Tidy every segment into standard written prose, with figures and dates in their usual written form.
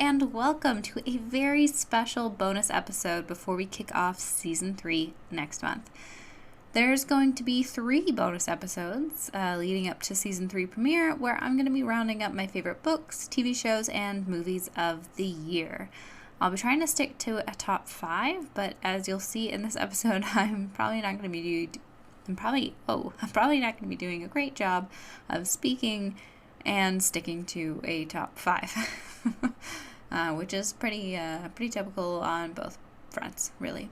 and welcome to a very special bonus episode before we kick off Season 3 next month. There's going to be 3 bonus episodes leading up to Season 3 premiere where I'm going to be rounding up my favorite books, TV shows, and movies of the year. I'll be trying to stick to a top 5, but as you'll see in this episode, I'm probably not going to be doing a great job of speaking and sticking to a top 5, which is pretty typical on both fronts, really.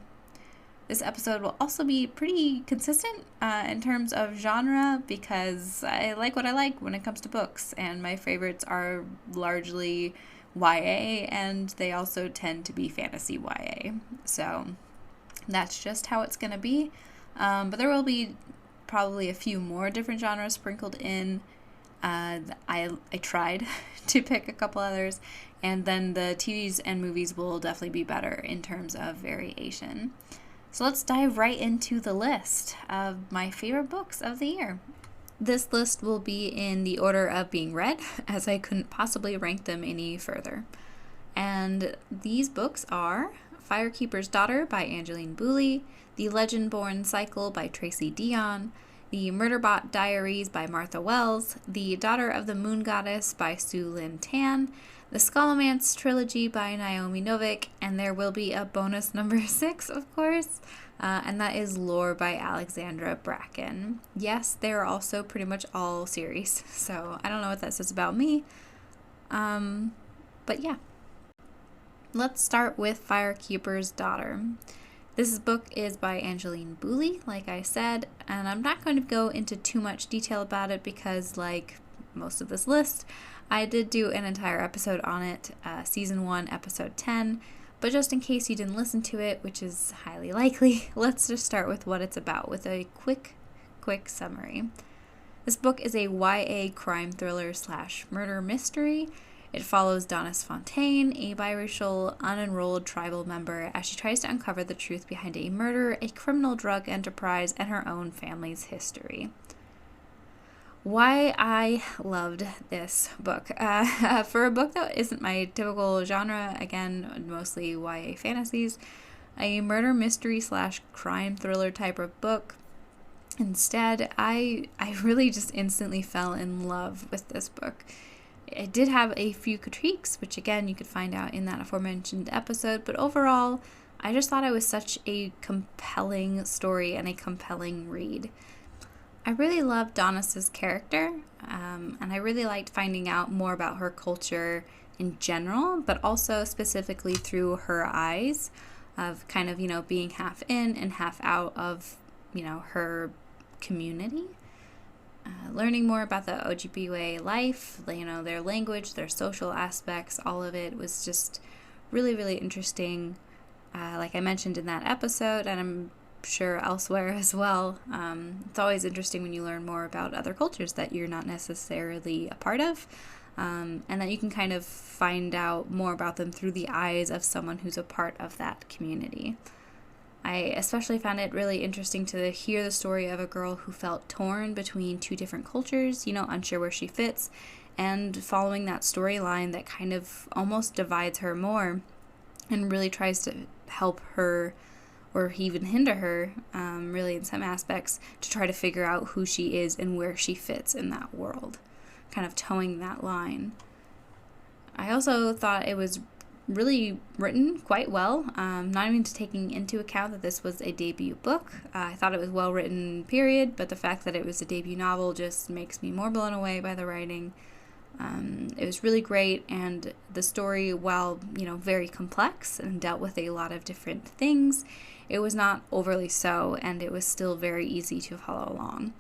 This episode will also be pretty consistent in terms of genre because I like what I like when it comes to books, and my favorites are largely YA, and they also tend to be fantasy YA. So that's just how it's going to be. But there will be probably a few more different genres sprinkled in. I tried to pick a couple others, and then the TVs and movies will definitely be better in terms of variation. So let's dive right into the list of my favorite books of the year. This list will be in the order of being read, as I couldn't possibly rank them any further. And these books are Firekeeper's Daughter by Angeline Boulley, The Legend-Born Cycle by Tracy Deonn, The Murderbot Diaries by Martha Wells, The Daughter of the Moon Goddess by Sue Lynn Tan, The Scholomance Trilogy by Naomi Novik, and there will be a bonus number 6, of course, and that is Lore by Alexandra Bracken. Yes, they are also pretty much all series, so I don't know what that says about me, but yeah. Let's start with Firekeeper's Daughter. This book is by Angeline Boulley, like I said, and I'm not going to go into too much detail about it because, like most of this list, I did do an entire episode on it, Season 1, Episode 10, but just in case you didn't listen to it, which is highly likely, let's just start with what it's about with a quick summary. This book is a YA crime thriller / murder mystery. It follows Donis Fontaine, a biracial, unenrolled tribal member, as she tries to uncover the truth behind a murder, a criminal drug enterprise, and her own family's history. Why I loved this book. For a book that isn't my typical genre, again, mostly YA fantasies, a murder mystery / crime thriller type of book, instead, I really just instantly fell in love with this book. It did have a few critiques, which again you could find out in that aforementioned episode, but overall, I just thought it was such a compelling story and a compelling read. I really loved Donis's character, and I really liked finding out more about her culture in general, but also specifically through her eyes of kind of, being half in and half out of, her community. Learning more about the Ojibwe life, their language, their social aspects, all of it was just really, really interesting. Like I mentioned in that episode, and I'm sure elsewhere as well, it's always interesting when you learn more about other cultures that you're not necessarily a part of, and that you can kind of find out more about them through the eyes of someone who's a part of that community. I especially found it really interesting to hear the story of a girl who felt torn between 2 different cultures, unsure where she fits, and following that storyline that kind of almost divides her more and really tries to help her or even hinder her, really in some aspects, to try to figure out who she is and where she fits in that world, kind of towing that line. I also thought it was really written quite well, not even taking into account that this was a debut book. I thought it was well written, period, but the fact that it was a debut novel just makes me more blown away by the writing. It was really great, and the story, while, very complex and dealt with a lot of different things, it was not overly so, and it was still very easy to follow along.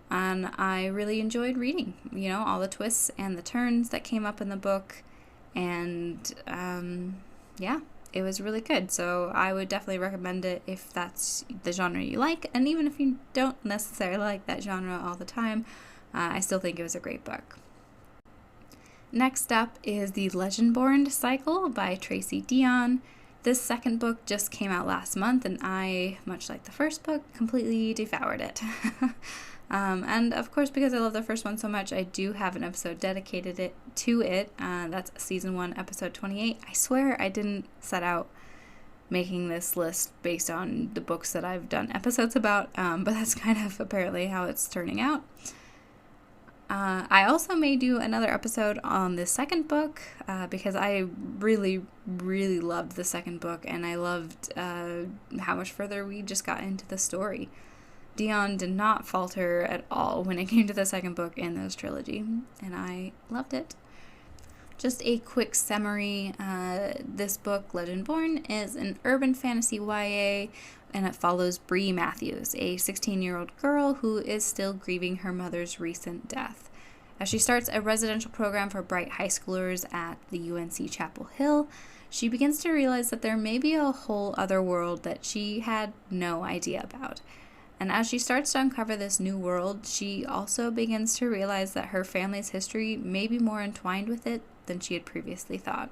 And I really enjoyed reading, all the twists and the turns that came up in the book. And, it was really good. So I would definitely recommend it if that's the genre you like. And even if you don't necessarily like that genre all the time, I still think it was a great book. Next up is The Legend-Born Cycle by Tracy Deonn. This second book just came out last month, and I, much like the first book, completely devoured it. And of course, because I love the first one so much, I do have an episode dedicated to it. That's season 1, episode 28. I swear I didn't set out making this list based on the books that I've done episodes about, but that's kind of apparently how it's turning out. I also may do another episode on the second book because I really, really loved the second book, and I loved how much further we just got into the story. Dion did not falter at all when it came to the second book in this trilogy, and I loved it. Just a quick summary, this book, Legendborn, is an urban fantasy YA, and it follows Bree Matthews, a 16-year-old girl who is still grieving her mother's recent death. As she starts a residential program for bright high schoolers at the UNC Chapel Hill, she begins to realize that there may be a whole other world that she had no idea about. And as she starts to uncover this new world, she also begins to realize that her family's history may be more entwined with it than she had previously thought.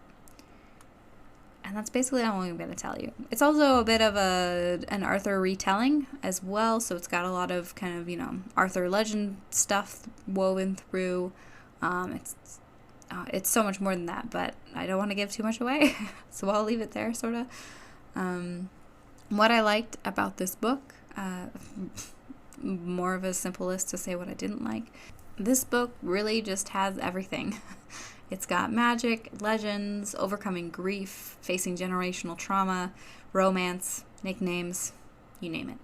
And that's basically all I'm going to tell you. It's also a bit of an Arthur retelling as well, so it's got a lot of kind of, Arthur legend stuff woven through. It's so much more than that, but I don't want to give too much away, so I'll leave it there, sort of. What I liked about this book, more of a simple list to say what I didn't like. This book really just has everything. It's got magic, legends, overcoming grief, facing generational trauma, romance, nicknames, you name it.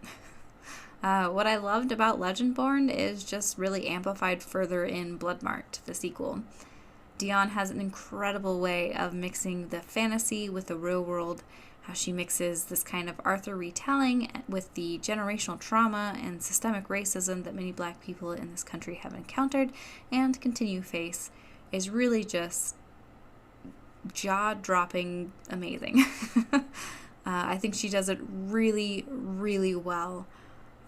What I loved about Legendborn is just really amplified further in Bloodmarked, the sequel. Dion has an incredible way of mixing the fantasy with the real world, how she mixes this kind of Arthur retelling with the generational trauma and systemic racism that many Black people in this country have encountered and continue to face, is really just jaw-dropping amazing. I think she does it really, really well.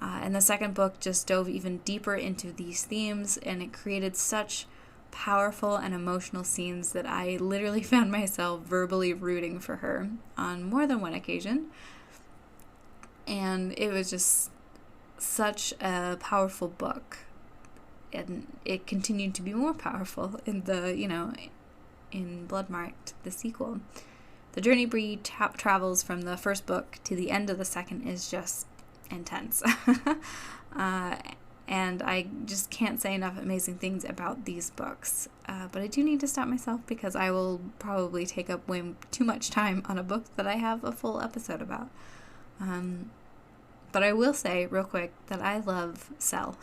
And the second book just dove even deeper into these themes, and it created such powerful and emotional scenes that I literally found myself verbally rooting for her on more than one occasion. And it was just such a powerful book. And it continued to be more powerful in in Bloodmarked, the sequel. The journey Bree travels from the first book to the end of the second is just intense. And I just can't say enough amazing things about these books. But I do need to stop myself because I will probably take up way too much time on a book that I have a full episode about. But I will say real quick that I love Cell.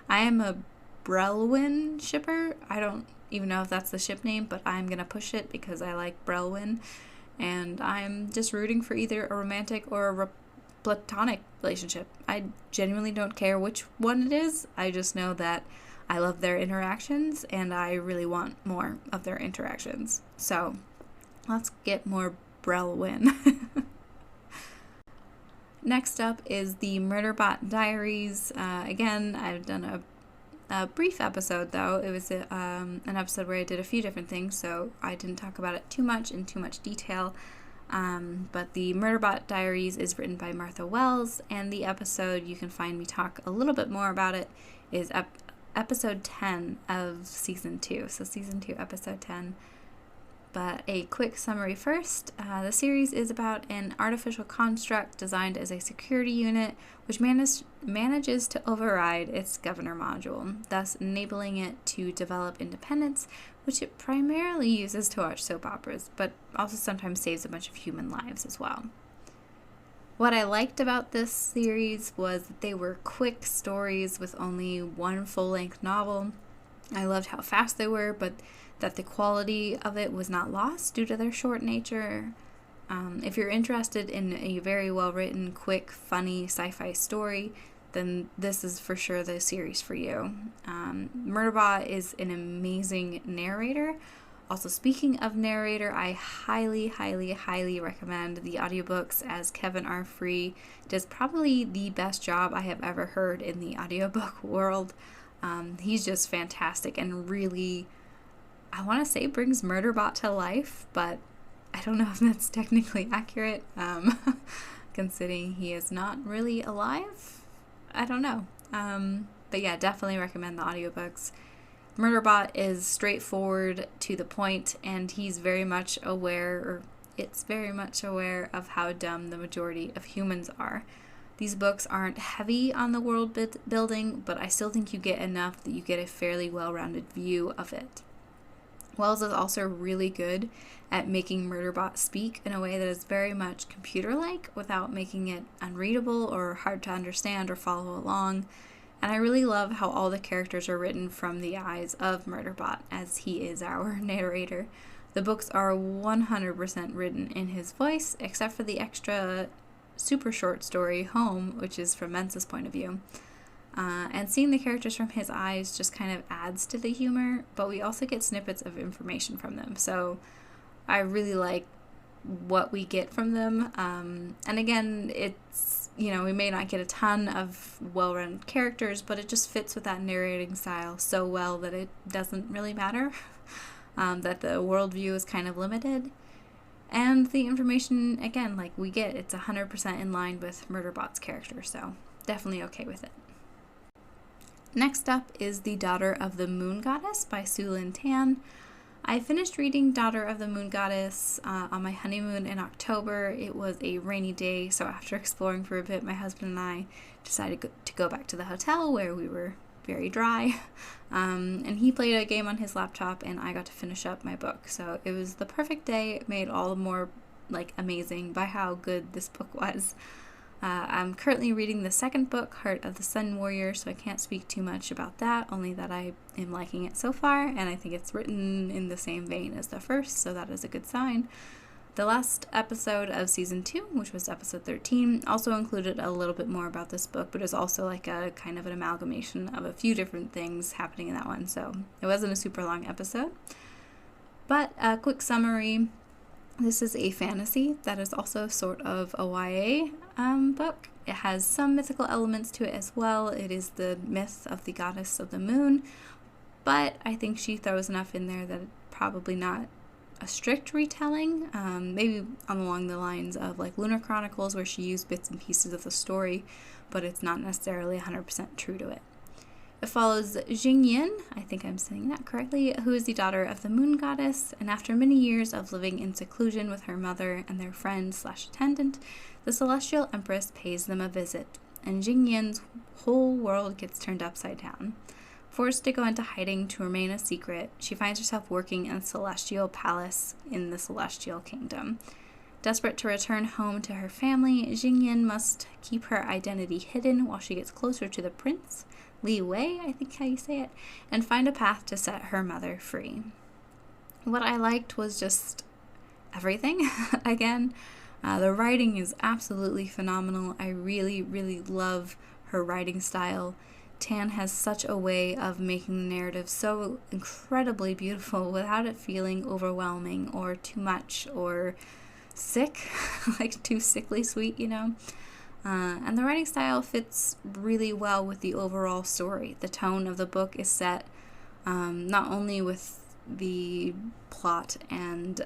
I am a Brelwyn shipper. I don't even know if that's the ship name, but I'm going to push it because I like Brelwyn. And I'm just rooting for either a romantic or a platonic relationship. I genuinely don't care which one it is. I just know that I love their interactions and I really want more of their interactions. So let's get more Brelwyn. Next up is the Murderbot Diaries. Again, I've done a brief episode, though. It was an episode where I did a few different things, so I didn't talk about it in too much detail. But the Murderbot Diaries is written by Martha Wells, and the episode you can find me talk a little bit more about it is episode 10 of season 2. So season 2, episode 10. But a quick summary first. The series is about an artificial construct designed as a security unit which manages to override its governor module, thus enabling it to develop independence, which it primarily uses to watch soap operas, but also sometimes saves a bunch of human lives as well. What I liked about this series was that they were quick stories with only one full-length novel. I loved how fast they were, but that the quality of it was not lost due to their short nature. If you're interested in a very well-written, quick, funny sci-fi story, then this is for sure the series for you. Murderbot is an amazing narrator. Also, speaking of narrator, I highly, highly, highly recommend the audiobooks, as Kevin R. Free does probably the best job I have ever heard in the audiobook world. He's just fantastic and really, I want to say, brings Murderbot to life, but I don't know if that's technically accurate, considering he is not really alive. I don't know. But yeah, definitely recommend the audiobooks. Murderbot is straightforward, to the point, and he's very much aware, or it's very much aware of how dumb the majority of humans are. These books aren't heavy on the world building, but I still think you get enough that you get a fairly well-rounded view of it. Wells is also really good at making Murderbot speak in a way that is very much computer-like without making it unreadable or hard to understand or follow along. And I really love how all the characters are written from the eyes of Murderbot, as he is our narrator. The books are 100% written in his voice, except for the extra super short story, Home, which is from Mensa's point of view. And seeing the characters from his eyes just kind of adds to the humor, but we also get snippets of information from them. So I really like what we get from them. And again, it's, we may not get a ton of well-run characters, but it just fits with that narrating style so well that it doesn't really matter that the worldview is kind of limited. And the information, again, like we get, it's 100% in line with Murderbot's character, so definitely okay with it. Next up is The Daughter of the Moon Goddess by Sue Lynn Tan. I finished reading Daughter of the Moon Goddess on my honeymoon in October. It was a rainy day, so after exploring for a bit, my husband and I decided to go back to the hotel where we were very dry. And he played a game on his laptop, and I got to finish up my book. So it was the perfect day. It made all the more amazing by how good this book was. I'm currently reading the second book, Heart of the Sun Warrior, so I can't speak too much about that, only that I am liking it so far, and I think it's written in the same vein as the first, so that is a good sign. The last episode of Season 2, which was episode 13, also included a little bit more about this book, but is also a kind of an amalgamation of a few different things happening in that one, so it wasn't a super long episode. But a quick summary. This is a fantasy that is also sort of a YA book. It has some mythical elements to it as well. It is the myth of the goddess of the moon, but I think she throws enough in there that it's probably not a strict retelling, maybe along the lines of Lunar Chronicles, where she used bits and pieces of the story, but it's not necessarily 100% true to it. It follows Jingyin, I think I'm saying that correctly, who is the daughter of the moon goddess, and after many years of living in seclusion with her mother and their friend/attendant, the celestial empress pays them a visit, and Jingyin's whole world gets turned upside down. Forced to go into hiding to remain a secret, she finds herself working in a celestial palace in the celestial kingdom. Desperate to return home to her family, Jingyin must keep her identity hidden while she gets closer to the prince, Li Wei, I think how you say it, and find a path to set her mother free. What I liked was just everything. Again, the writing is absolutely phenomenal. I really, really love her writing style. Tan has such a way of making the narrative so incredibly beautiful without it feeling overwhelming or too much or sick, too sickly sweet, And the writing style fits really well with the overall story. The tone of the book is set not only with the plot and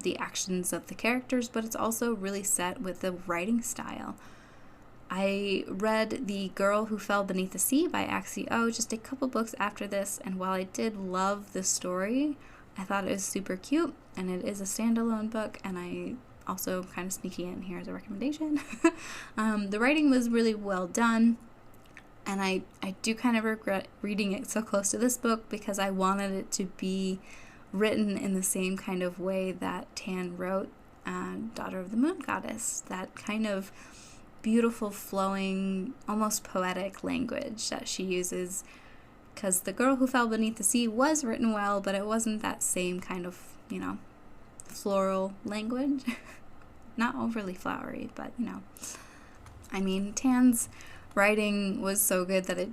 the actions of the characters, but it's also really set with the writing style. I read The Girl Who Fell Beneath the Sea by Axie O just a couple books after this, and while I did love the story, I thought it was super cute, and it is a standalone book, and I also kind of sneaky in here as a recommendation. The writing was really well done, and I do kind of regret reading it so close to this book because I wanted it to be written in the same kind of way that Tan wrote Daughter of the Moon Goddess, that kind of beautiful, flowing, almost poetic language that she uses, because The Girl Who Fell Beneath the Sea was written well, but it wasn't that same kind of, floral language. Not overly flowery, but, Tan's writing was so good that it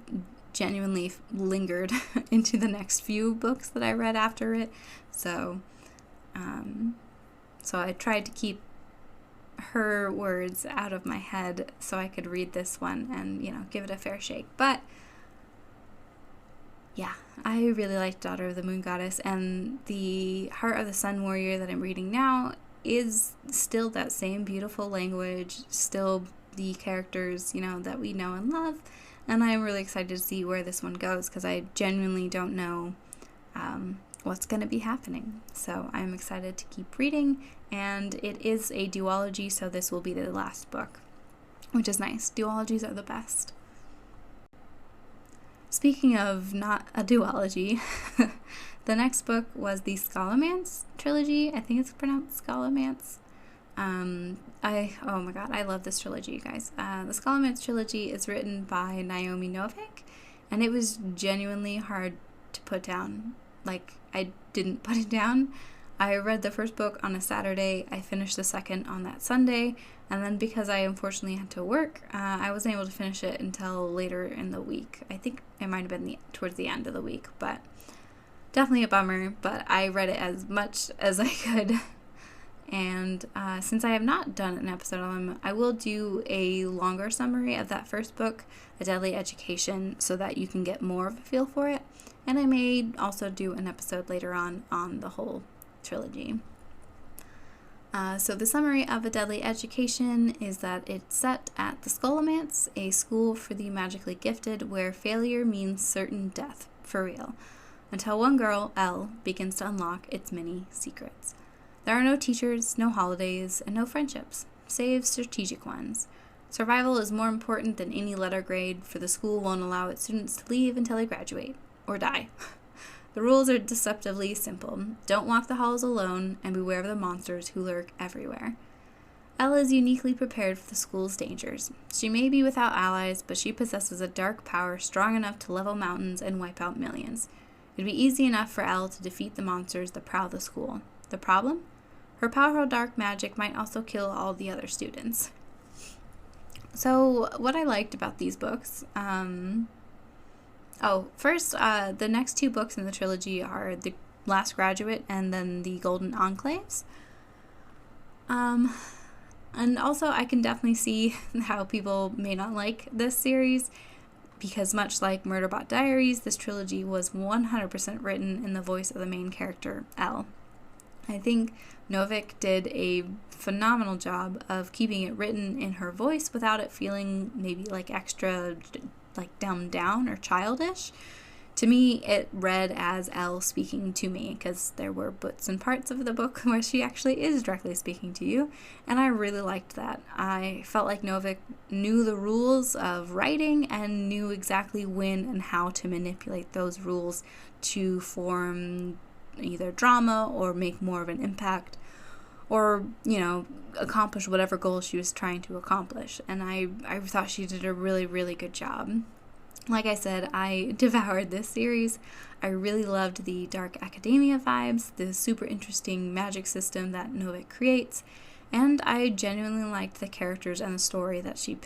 genuinely lingered into the next few books that I read after it. So I tried to keep her words out of my head so I could read this one and, give it a fair shake. But yeah, I really like Daughter of the Moon Goddess, and the Heart of the Sun Warrior that I'm reading now is still that same beautiful language, still the characters, that we know and love, And I'm really excited to see where this one goes because I genuinely don't know what's going to be happening. So I'm excited to keep reading, and it is a duology, so this will be the last book, which is nice. Duologies are the best. Speaking of not a duology, the next book was the Scholomance trilogy. I think it's pronounced Scholomance. Oh my god, I love this trilogy, you guys. The Scholomance trilogy is written by Naomi Novik, and it was genuinely hard to put down. Like, I didn't put it down. I read the first book on a Saturday, I finished the second on that Sunday, and then because I unfortunately had to work, I wasn't able to finish it until later in the week. I think it might have been towards the end of the week, but definitely a bummer, but I read it as much as I could. And since I have not done an episode on them, I will do a longer summary of that first book, A Deadly Education, so that you can get more of a feel for it. And I may also do an episode later on the whole trilogy. So the summary of A Deadly Education is that it's set at the Scholomance, a school for the magically gifted where failure means certain death, for real, until one girl, Elle, begins to unlock its many secrets. There are no teachers, no holidays, and no friendships, save strategic ones. Survival is more important than any letter grade, for the school won't allow its students to leave until they graduate, or die. The rules are deceptively simple. Don't walk the halls alone, and beware of the monsters who lurk everywhere. Elle is uniquely prepared for the school's dangers. She may be without allies, but she possesses a dark power strong enough to level mountains and wipe out millions. It'd be easy enough for Elle to defeat the monsters that prowl the school. The problem? Her powerful dark magic might also kill all the other students. So, what I liked about these books, first, the next two books in the trilogy are The Last Graduate and then The Golden Enclaves. And also, I can definitely see how people may not like this series, because much like Murderbot Diaries, this trilogy was 100% written in the voice of the main character, Elle. I think Novik did a phenomenal job of keeping it written in her voice without it feeling maybe like extra like dumbed down or childish. To me, it read as Elle speaking to me, because there were bits and parts of the book where she actually is directly speaking to you, and I really liked that. I felt like Novik knew the rules of writing and knew exactly when and how to manipulate those rules to form either drama or make more of an impact, or, accomplish whatever goal she was trying to accomplish. And I thought she did a really, really good job. Like I said, I devoured this series. I really loved the dark academia vibes, the super interesting magic system that Novik creates, and I genuinely liked the characters and the story that she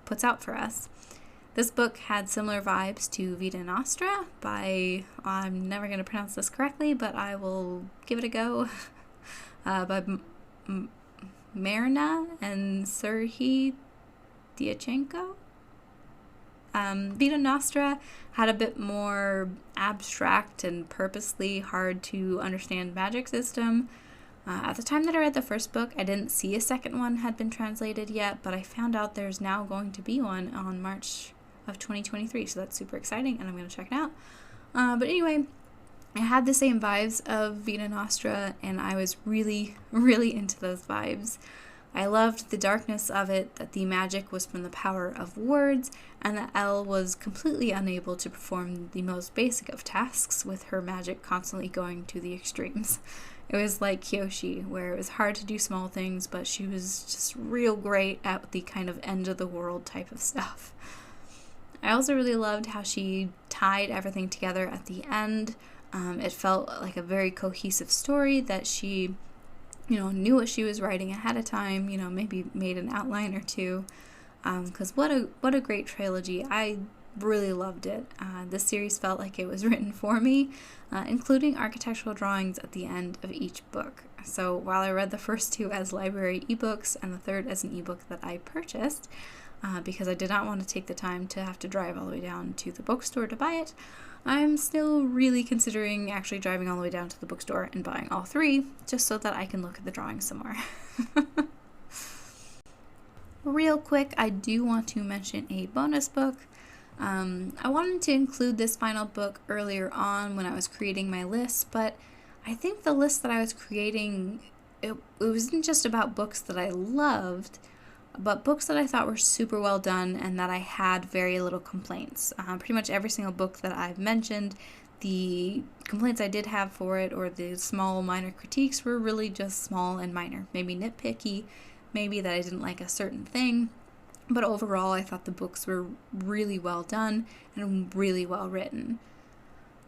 puts out for us. This book had similar vibes to Vita Nostra by, I'm never going to pronounce this correctly, but I will give it a go, by Marina and Serhiy Diachenko. Vita Nostra had a bit more abstract and purposely hard to understand magic system. At the time that I read the first book, I didn't see a second one had been translated yet, but I found out there's now going to be one on March of 2023, so that's super exciting, and I'm going to check it out. But anyway, it had the same vibes of Vita Nostra, and I was really, really into those vibes. I loved the darkness of it, that the magic was from the power of words, and that Elle was completely unable to perform the most basic of tasks, with her magic constantly going to the extremes. It was like Kyoshi, where it was hard to do small things, but she was just real great at the kind of end of the world type of stuff. I also really loved how she tied everything together at the end. It felt like a very cohesive story, that she, knew what she was writing ahead of time, maybe made an outline or two. Because what a great trilogy. I really loved it. This series felt like it was written for me, including architectural drawings at the end of each book. So while I read the first two as library ebooks and the third as an ebook that I purchased, because I did not want to take the time to have to drive all the way down to the bookstore to buy it, I'm still really considering actually driving all the way down to the bookstore and buying all three, just so that I can look at the drawings some more. Real quick, I do want to mention a bonus book. I wanted to include this final book earlier on when I was creating my list, but I think the list that I was creating, it wasn't just about books that I loved, but books that I thought were super well done and that I had very little complaints. Pretty much every single book that I've mentioned, the complaints I did have for it or the small minor critiques were really just small and minor. Maybe nitpicky, maybe that I didn't like a certain thing, but overall I thought the books were really well done and really well written.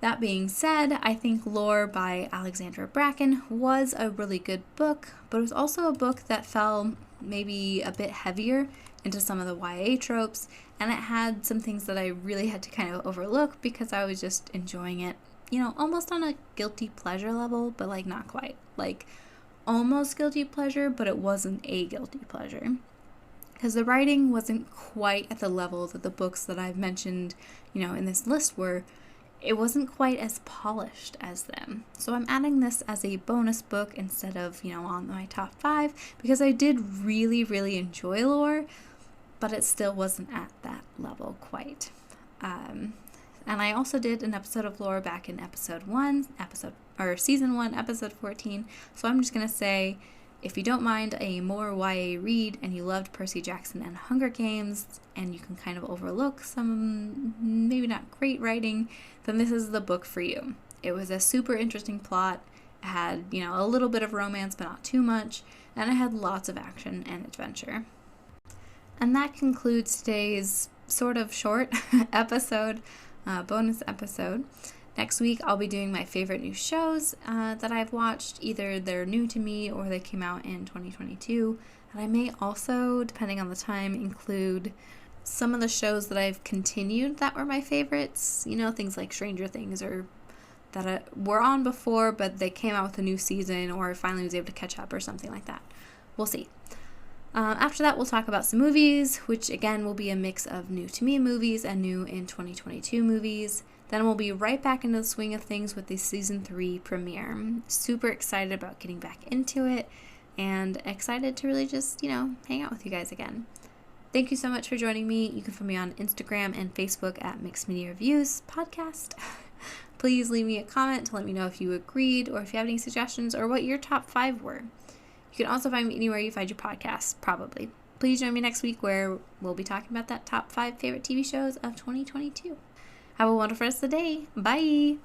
That being said, I think Lore by Alexandra Bracken was a really good book, but it was also a book that fell maybe a bit heavier into some of the YA tropes, and it had some things that I really had to kind of overlook because I was just enjoying it, almost on a guilty pleasure level, but like not quite. Like almost guilty pleasure, but it wasn't a guilty pleasure. Because the writing wasn't quite at the level that the books that I've mentioned, in this list were. It wasn't quite as polished as them. So I'm adding this as a bonus book instead of, on my top 5 because I did really, really enjoy Lore, but it still wasn't at that level quite. And I also did an episode of Lore back in season 1, episode 14. So I'm just going to say, if you don't mind a more YA read and you loved Percy Jackson and Hunger Games and you can kind of overlook some maybe not great writing, then this is the book for you. It was a super interesting plot. It had, a little bit of romance but not too much, and it had lots of action and adventure. And that concludes today's sort of short episode, bonus episode. Next week, I'll be doing my favorite new shows that I've watched. Either they're new to me or they came out in 2022. And I may also, depending on the time, include some of the shows that I've continued that were my favorites. Things like Stranger Things or that were on before, but they came out with a new season or finally was able to catch up or something like that. We'll see. After that, we'll talk about some movies, which again will be a mix of new to me movies and new in 2022 movies. Then we'll be right back into the swing of things with the season 3 premiere. I'm super excited about getting back into it and excited to really just, hang out with you guys again. Thank you so much for joining me. You can find me on Instagram and Facebook at Mixed Media Reviews Podcast. Please leave me a comment to let me know if you agreed or if you have any suggestions or what your top 5 were. You can also find me anywhere you find your podcasts, probably. Please join me next week where we'll be talking about that top 5 favorite TV shows of 2022. Have a wonderful rest of the day. Bye.